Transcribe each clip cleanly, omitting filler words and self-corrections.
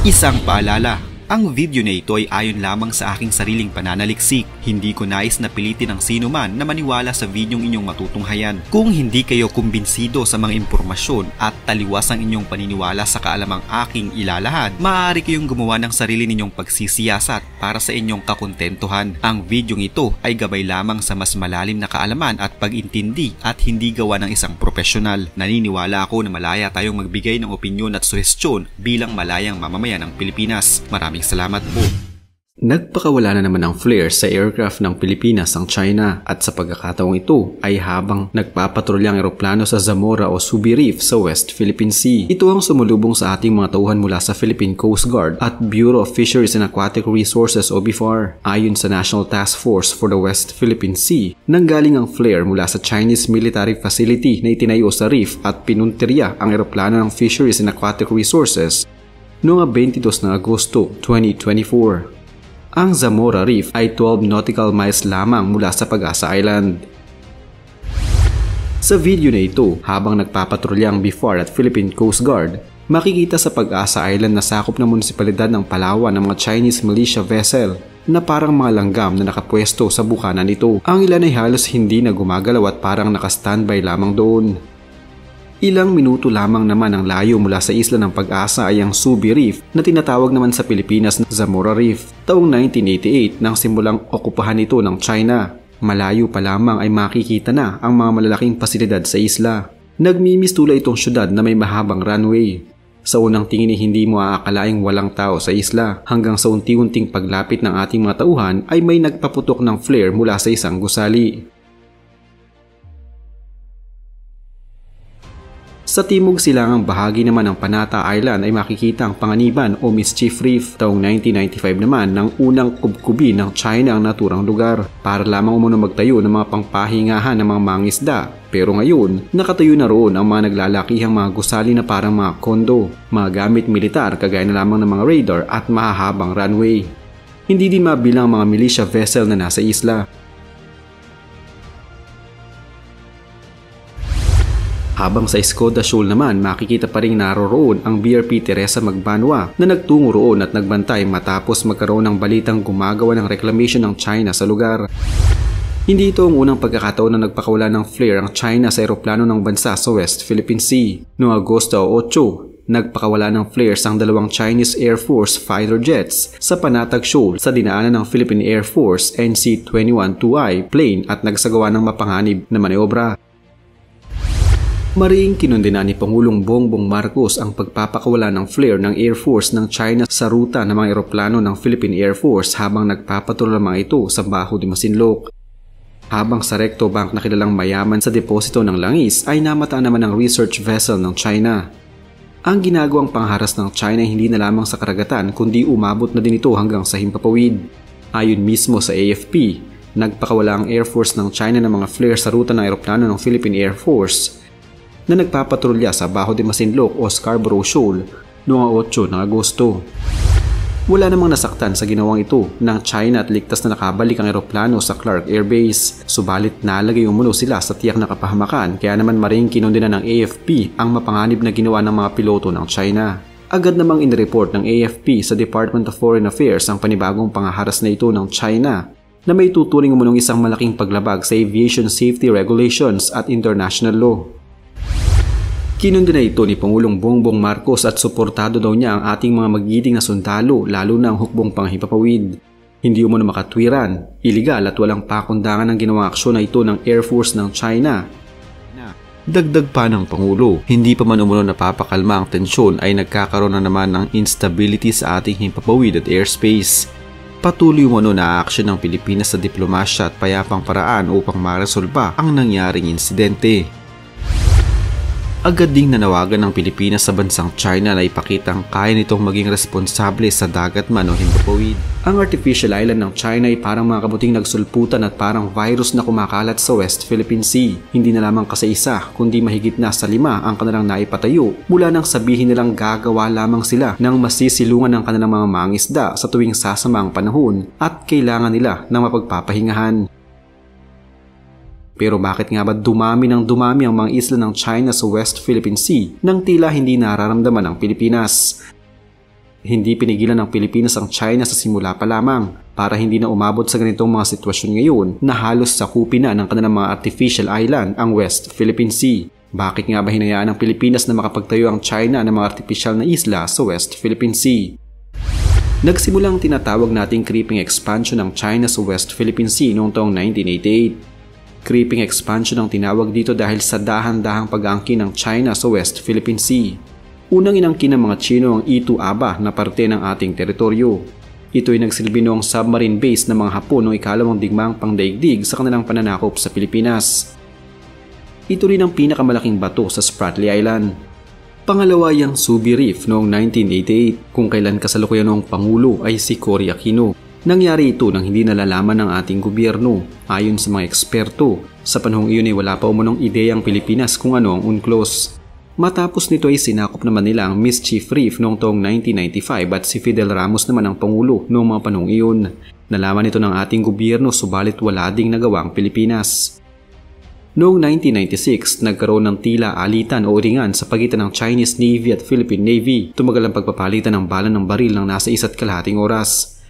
Isang paalala, ang video na ito ay ayon lamang sa aking sariling pananaliksik. Hindi ko nais na pilitin ang sino man na maniwala sa videong inyong matutunghayan. Kung hindi kayo kumbinsido sa mga impormasyon at taliwas ang inyong paniniwala sa kaalamang aking ilalahad, maaari kayong gumawa ng sarili ninyong pagsisiyasat para sa inyong kakontentuhan. Ang videong ito ay gabay lamang sa mas malalim na kaalaman at pag-intindi at hindi gawa ng isang profesional. Naniniwala ako na malaya tayong magbigay ng opinyon at suhestyon bilang malayang mamamayan ng Pilipinas. Maraming salamat po. Nagpakawala na naman ng flare sa aircraft ng Pilipinas ang China at sa pagkakataong ito ay habang nagpapatrolyang eroplano sa Zamora o Subi Reef sa West Philippine Sea. Ito ang sumulubong sa ating mga tauhan mula sa Philippine Coast Guard at Bureau of Fisheries and Aquatic Resources o BFAR. Ayon sa National Task Force for the West Philippine Sea, nanggaling ang flare mula sa Chinese military facility na itinayo sa reef at pinuntirya ang eroplano ng Fisheries and Aquatic Resources noong 22 ng Agosto 2024. Ang Zamora Reef ay 12 nautical miles lamang mula sa Pag-asa Island. Sa video na ito, habang nagpapatrolya ang BFAR at Philippine Coast Guard, makikita sa Pag-asa Island na sakop ng munisipalidad ng Palawan ng mga Chinese militia vessel na parang mga langgam na nakapwesto sa bukana nito. Ang ilan ay halos hindi na gumagalaw at parang nakastandby lamang doon. Ilang minuto lamang naman ang layo mula sa isla ng Pag-asa ay ang Subi Reef na tinatawag naman sa Pilipinas na Zamora Reef. Taong 1988 nang simulang okupahan ito ng China. Malayo pa lamang ay makikita na ang mga malalaking pasilidad sa isla. Nagmimistula itong syudad na may mahabang runway. Sa unang tingin ay hindi mo aakalaing walang tao sa isla hanggang sa unti-unting paglapit ng ating mga tauhan ay may nagpaputok ng flare mula sa isang gusali. Sa timog silangang bahagi naman ng Panata Island ay makikita ang Panganiban o Mischief Reef. Taong 1995 naman nang unang kubkubi ng China ang naturang lugar para lamang umano magtayo ng mga pangpahingahan ng mga mangisda. Pero ngayon, nakatayo na roon ang mga naglalakihang mga gusali na parang mga kondo, mga gamit militar kagaya na lamang ng mga radar at mahahabang runway. Hindi din mabilang mga militia vessel na nasa isla. Habang sa Escoda Shoal naman, makikita pa rin naroroon ang BRP Teresa Magbanwa na nagtungo roon at nagbantay matapos magkaroon ng balitang gumagawa ng reclamation ng China sa lugar. Hindi ito ang unang pagkakataon na nagpakawala ng flare ang China sa eroplano ng bansa sa West Philippine Sea. Noong Agosto 8, nagpakawala ng flares ang dalawang Chinese Air Force fighter jets sa Panatag Shoal sa dinaanan ng Philippine Air Force NC-21-2I plane at nagsagawa ng mapanganib na maniobra. Mariing kinundina ni Pangulong Bongbong Marcos ang pagpapakawala ng flare ng Air Force ng China sa ruta ng mga eroplano ng Philippine Air Force habang nagpapatrol mga ito sa Bajo de Masinloc. Habang sa Recto Bank na kilalang mayaman sa deposito ng langis ay namataan naman ng research vessel ng China. Ang ginagawang pangharas ng China hindi na lamang sa karagatan kundi umabot na din ito hanggang sa himpapawid. Ayon mismo sa AFP, nagpakawala ang Air Force ng China ng mga flare sa ruta ng eroplano ng Philippine Air Force na nagpapatrolya sa Bajo de Masinloc o Scarborough Shoal noong 8 ng Agosto. Wala namang nasaktan sa ginawang ito ng China at ligtas na nakabalik ang eroplano sa Clark Air Base. Subalit nalagay umulo sila sa tiyak na kapahamakan kaya naman maring kinundina ng AFP ang mapanganib na ginawa ng mga piloto ng China. Agad namang inireport ng AFP sa Department of Foreign Affairs ang panibagong pangaharas na ito ng China na may tuturing umunong isang malaking paglabag sa aviation safety regulations at international law. Kinundina ito ni Pangulong Bongbong Marcos at suportado daw niya ang ating mga magigiting na sundalo lalo na ang hukbong panghipapawid. Hindi umano makatwiran, iligal at walang pakundangan ang ginawang aksyon na ito ng Air Force ng China. Dagdag pa ng Pangulo, hindi pa man umano napapakalma ang tensyon ay nagkakaroon na naman ng instability sa ating himpapawid at airspace. Patuloy umano na aksyon ng Pilipinas sa diplomasya at payapang paraan upang maresolba ang nangyaring insidente. Agad ding nanawagan ng Pilipinas sa bansang China na ipakitang kaya nitong maging responsable sa dagat man o himpapawid. Ang artificial island ng China ay parang mga kabuting nagsulputan at parang virus na kumakalat sa West Philippine Sea. Hindi na lamang isa, kundi mahigit na sa 5 ang kanilang naipatayo mula nang sabihin nilang gagawa lamang sila ng masisilungan ng kanilang mga mangisda sa tuwing sasamang panahon at kailangan nila ng mapagpapahingahan. Pero bakit nga ba dumami ang mga isla ng China sa West Philippine Sea nang tila hindi nararamdaman ng Pilipinas? Hindi pinigilan ng Pilipinas ang China sa simula pa lamang para hindi na umabot sa ganitong mga sitwasyon ngayon na halos sakupin na ng kanilang mga artificial island ang West Philippine Sea. Bakit nga ba hinayaan ng Pilipinas na makapagtayo ang China ng mga artificial na isla sa West Philippine Sea? Nagsimula ang tinatawag nating creeping expansion ng China sa West Philippine Sea noong taong 1988. Creeping expansion ang tinawag dito dahil sa dahan-dahang pag-aangkin ng China sa West Philippine Sea. Unang inangkin ng mga Chino ang E2 Aba na parte ng ating teritoryo. Ito ay nagsilbi noong submarine base ng mga Hapon noong ikalawang digmaang pangdaigdig sa kanilang pananakop sa Pilipinas. Ito rin ang pinakamalaking bato sa Spratly Island. Pangalawa yung Subi Reef noong 1988 kung kailan kasalukuyan noong Pangulo ay si Cory Aquino. Nangyari ito nang hindi nalalaman ng ating gobyerno. Ayon sa mga eksperto, sa panahong iyon ay wala pa umunong ideya ang Pilipinas kung ano ang UNCLOS. Matapos nito ay sinakop naman nila ang Mischief Reef noong taong 1995 at si Fidel Ramos naman ang Pangulo noong mga panahong iyon. Nalaman ito ng ating gobyerno subalit wala ding nagawa ang Pilipinas. Noong 1996, nagkaroon ng tila alitan o ringan sa pagitan ng Chinese Navy at Philippine Navy. Tumagal ang pagpapalitan ng bala ng baril ng nasa 1.5 oras.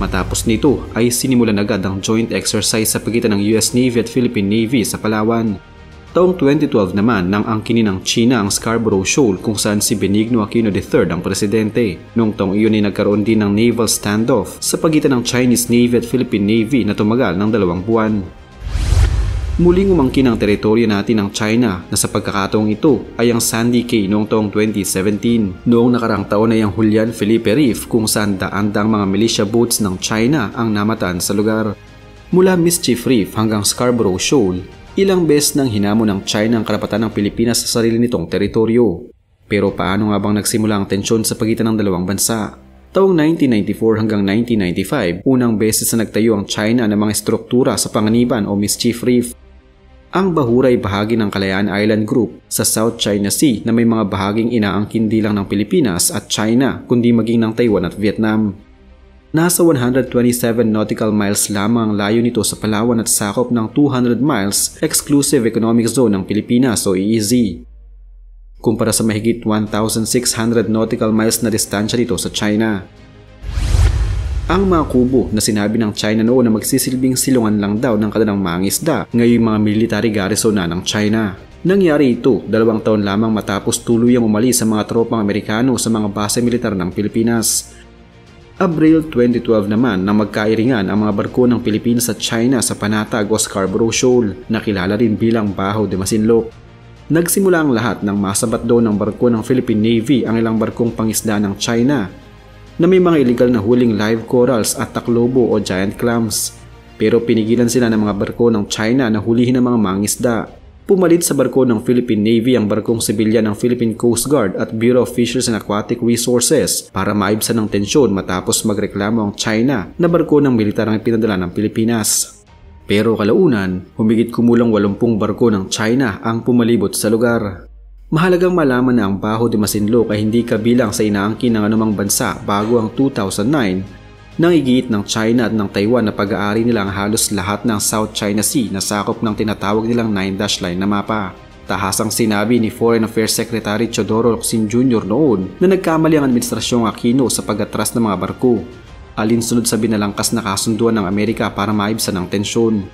Matapos nito ay sinimulan agad ang joint exercise sa pagitan ng US Navy at Philippine Navy sa Palawan. Taong 2012 naman nang angkinin ng China ang Scarborough Shoal kung saan si Benigno Aquino III ang presidente. Noong taong iyon ay nagkaroon din ng naval standoff sa pagitan ng Chinese Navy at Philippine Navy na tumagal ng 2 buwan. Muling umangkin ang teritoryo natin ng China na sa pagkakataong ito ay ang Sandy Cay noong taong 2017. Noong nakarang taon ay ang Julian Felipe Reef kung saan daan-daang mga militia boats ng China ang namataan sa lugar. Mula Mischief Reef hanggang Scarborough Shoal, ilang beses nang hinamon ng China ang karapatan ng Pilipinas sa sarili nitong teritoryo. Pero paano nga bang nagsimula ang tensyon sa pagitan ng dalawang bansa? Taong 1994 hanggang 1995, unang beses na nagtayo ang China ng mga struktura sa Panganiban o Mischief Reef. Ang Bahura ay bahagi ng Kalayaan Island Group sa South China Sea na may mga bahaging inaangkin di lang ng Pilipinas at China kundi maging ng Taiwan at Vietnam. Nasa 127 nautical miles lamang ang layo nito sa Palawan at sakop ng 200 miles Exclusive Economic Zone ng Pilipinas o EEZ. Kumpara sa mahigit 1,600 nautical miles na distansya nito sa China. Ang mga kubo na sinabi ng China noon na magsisilbing silungan lang daw ng kanilang mangisda, ngayon mga military garrison na ng China. Nangyari ito 2 taon lamang matapos tuluyang umalis sa mga tropang Amerikano sa mga base militar ng Pilipinas. Abril 2012 naman nang magkairingan ang mga barko ng Pilipinas at China sa Panatag o Scarborough Shoal na kilala rin bilang Baho de Masinloc. Nagsimula ang lahat nang masabat doon ng barko ng Philippine Navy ang ilang barkong pangisda ng China na may mga illegal na huling live corals at taklobo o giant clams. Pero pinigilan sila ng mga barko ng China na hulihin ang mga mangisda. Pumalit sa barko ng Philippine Navy ang barkong sibilyan ng Philippine Coast Guard at Bureau of Fisheries and Aquatic Resources para maibsan ng tensyon matapos magreklamo ang China na barko ng militar ang ipinadala ng Pilipinas. Pero kalaunan, humigit kumulang 80 barko ng China ang pumalibot sa lugar. Mahalagang malaman na ang Baho de Masinloc ay hindi kabilang sa inaangkin ng anumang bansa bago ang 2009 nang igiit ng China at ng Taiwan na pag-aari nila ang halos lahat ng South China Sea na sakop ng tinatawag nilang 9-dash line na mapa. Tahasang sinabi ni Foreign Affairs Secretary Teodoro Locsin Jr. noon na nagkamali ang administrasyong Aquino sa pag-atras ng mga barko, alinsunod sa binalangkas na kasunduan ng Amerika para maibsan ang tensyon.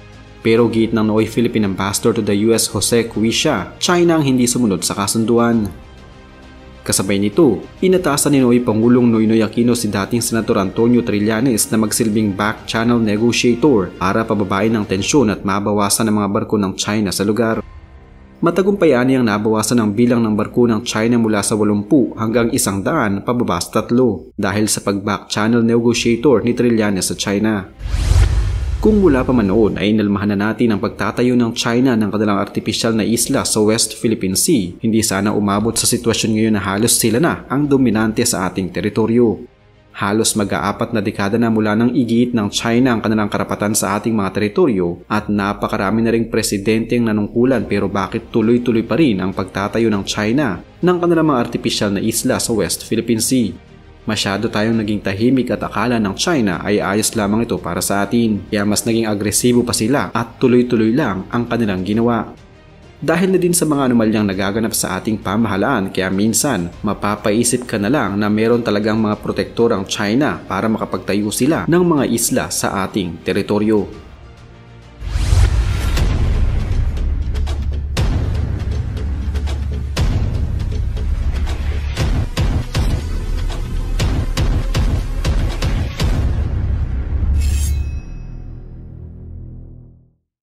Pero giit ng nooy Philippine Ambassador to the US Jose Cuisia, China ang hindi sumunod sa kasunduan. Kasabay nito, inatasan ni nooy Pangulong Noynoy Aquino si dating Senator Antonio Trillanes na magsilbing back-channel negotiator para pababain ng tensyon at mabawasan ang mga barko ng China sa lugar. Matagumpay ang nabawasan ang bilang ng barko ng China mula sa 80 hanggang 100 pababa sa 3 dahil sa pag-back-channel negotiator ni Trillanes sa China. Kung mula pa man noon ay inalmahan na natin ang pagtatayo ng China ng kanilang artificial na isla sa West Philippine Sea, hindi sana umabot sa sitwasyon ngayon na halos sila na ang dominante sa ating teritoryo. Halos mag-4 na dekada na mula nang igiit ng China ang kanilang karapatan sa ating mga teritoryo at napakarami na ring presidente ang nanungkulan pero bakit tuloy-tuloy pa rin ang pagtatayo ng China ng kanilang mga artificial na isla sa West Philippine Sea. Masyado tayong naging tahimik at akala ng China ay ayos lamang ito para sa atin, kaya mas naging agresibo pa sila at tuloy-tuloy lang ang kanilang ginawa. dahil na din sa mga anomalyang nagaganap sa ating pamahalaan, kaya minsan mapapaisip ka na lang na meron talagang mga protektor ang China para makapagtayo sila ng mga isla sa ating teritoryo.